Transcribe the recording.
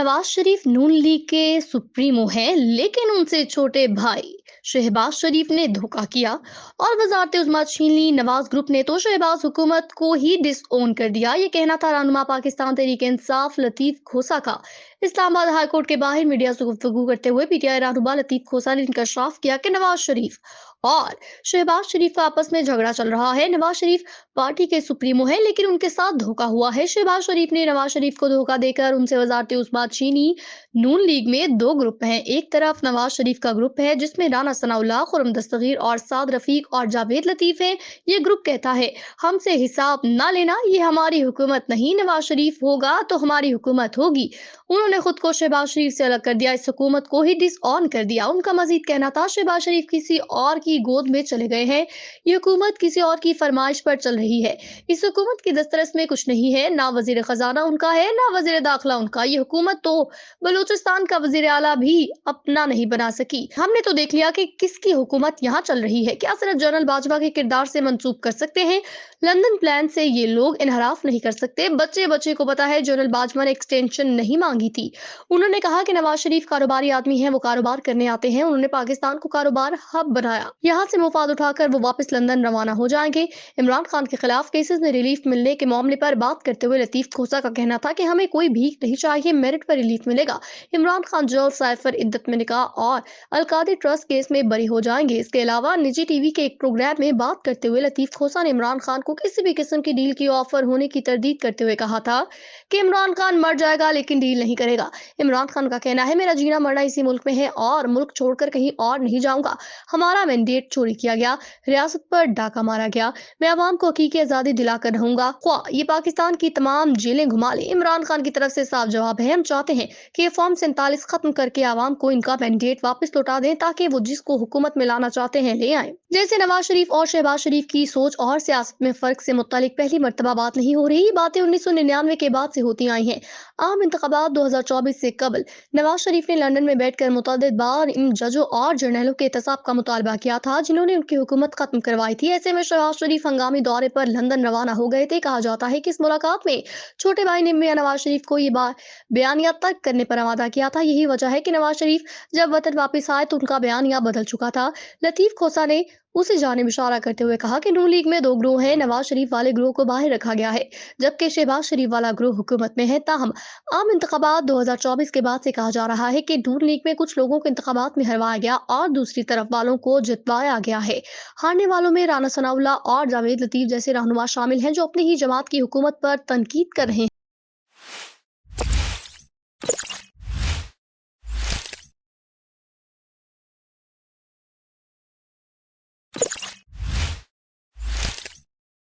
नवाज शरीफ नून league के supremo हैं, लेकिन उनसे छोटे भाई शहबाज शरीफ ने धोखा किया और वजारत उज़्मा छीन ली। नवाज ग्रुप ने तो शहबाज हुकूमत को ही डिसओन कर दिया। ये कहना था रहनुमा पाकिस्तान तहरीक इंसाफ लतीफ खोसा का। इस्लामाबाद हाई कोर्ट के बाहर मीडिया से गुफ्तगू करते हुए पीटीआई रहनुमा लतीफ खोसा ने इंकशाफ किया कि नवाज शरीफ और शहबाज शरीफ का आपस में झगड़ा चल रहा है। नवाज शरीफ पार्टी के सुप्रीमो है, लेकिन उनके साथ धोखा हुआ है। शहबाज शरीफ ने नवाज शरीफ को धोखा देकर उनसे वजारत उस्मा छीनी। नून लीग में दो ग्रुप हैं। एक तरफ नवाज शरीफ का ग्रुप है जिसमें राना सनाउल्लाह, खुर्रम दस्तगीर और साद रफीक और जावेद लतीफ हैं। ये ग्रुप कहता है हमसे हिसाब ना लेना, ये हमारी हुकूमत नहीं, नवाज शरीफ होगा तो हमारी हुकूमत होगी। उन्होंने खुद को शहबाज शरीफ से अलग कर दिया, इस हुकूमत को ही डिस ऑन कर दिया। उनका मजीद कहना था शहबाज शरीफ किसी और की गोद में चले गए हैं, ये हुकूमत किसी और की फरमाइश पर चल रही है। इस हुकूमत की दस्तरस में कुछ नहीं है, ना वजीर खजाना उनका है ना वजीर दाखिला उनका। ये हुकूमत तो बलूचिस्तान का वजीर आला भी अपना नहीं बना सकी। हमने तो देख लिया कि किसकी हुकूमत यहाँ चल रही है। क्या सिर्फ जनरल बाजवा के किरदार से मंसूब कर सकते हैं? लंदन प्लान से ये लोग इनहराफ नहीं कर सकते। बच्चे बच्चे को पता है जनरल बाजवा ने एक्सटेंशन नहीं मांगी थी। उन्होंने कहा कि नवाज शरीफ कारोबारी आदमी है, वो कारोबार करने आते हैं। उन्होंने पाकिस्तान को कारोबार हब बनाया, यहाँ से मुफाद उठाकर वो वापस लंदन रवाना हो जाएंगे। इमरान खान के खिलाफ केसेस में रिलीफ मिलने के मामले पर बात करते हुए लतीफ खोसा का कहना था कि हमें कोई भीख नहीं चाहिए, मेरिट पर रिलीफ मिलेगा। इमरान खान जल्द साइफर इद्दत में निकाह और अलकादी ट्रस्ट केस में बरी हो जाएंगे। इसके अलावा निजी टीवी के एक प्रोग्राम में बात करते हुए लतीफ खोसा ने इमरान खान को किसी भी किस्म की डील की ऑफर होने की तरदीद करते हुए कहा था कि इमरान खान मर जाएगा लेकिन डील नहीं करेगा। इमरान खान का कहना है मेरा जीना मरना इसी मुल्क में है और मुल्क छोड़कर कहीं और नहीं जाऊंगा। हमारा मैंडेट चोरी किया गया, रियासत पर डाका मारा गया, मैं अवाम को हकीकी आजादी दिलाकर रहूंगा, ख्वाह ये पाकिस्तान की तमाम जेलें घुमा ले। इमरान खान की तरफ से साफ जवाब है, हम चाहते हैं कि ये फॉर्म 47 खत्म करके आवाम को इनका मैंडेट वापस लौटा दें ताकि वो जिसको हुकूमत में लाना चाहते हैं ले आए। जैसे नवाज शरीफ और शहबाज शरीफ की सोच और सियासत में फर्क से मुतालिक पहली मर्तबा बात नहीं हो रही। ये बातें 1999 के बाद से होती आई हैं। आम इंतखाबात 2024 से कबल नवाज शरीफ ने लंदन में बैठकर मुतअद्दिद बार इन जजों और जर्नलों के एहतसाब का मुतालबा किया था जिन्होंने उनकी हुकूमत खत्म करवाई थी। ऐसे में शहबाज शरीफ हंगामी दौरे पर लंदन रवाना हो गए थे। कहा जाता है कि इस मुलाकात में छोटे भाई ने मियां नवाज शरीफ को ये बयानिया तर्क करने पर आमादा किया था। यही वजह है कि नवाज शरीफ जब वतन वापस आए तो उनका बयानिया बदल चुका था। लतीफ खोसा ने उसे जानिब इशारा करते हुए कहा कि नून लीग में दो ग्रोह हैं, नवाज शरीफ वाले ग्रोह को बाहर रखा गया है जबकि शहबाज शरीफ वाला ग्रोह हुकूमत में है। ताहम आम इंतखाबात 2024 के बाद से कहा जा रहा है कि नून लीग में कुछ लोगों को इंतखाबात में हरवाया गया और दूसरी तरफ वालों को जितवाया गया है। हारने वालों में राना सनाउल्लाह और जावेद लतीफ जैसे रहनुमा शामिल हैं जो अपनी ही जमात की हुकूमत पर तनकीद कर रहे हैं।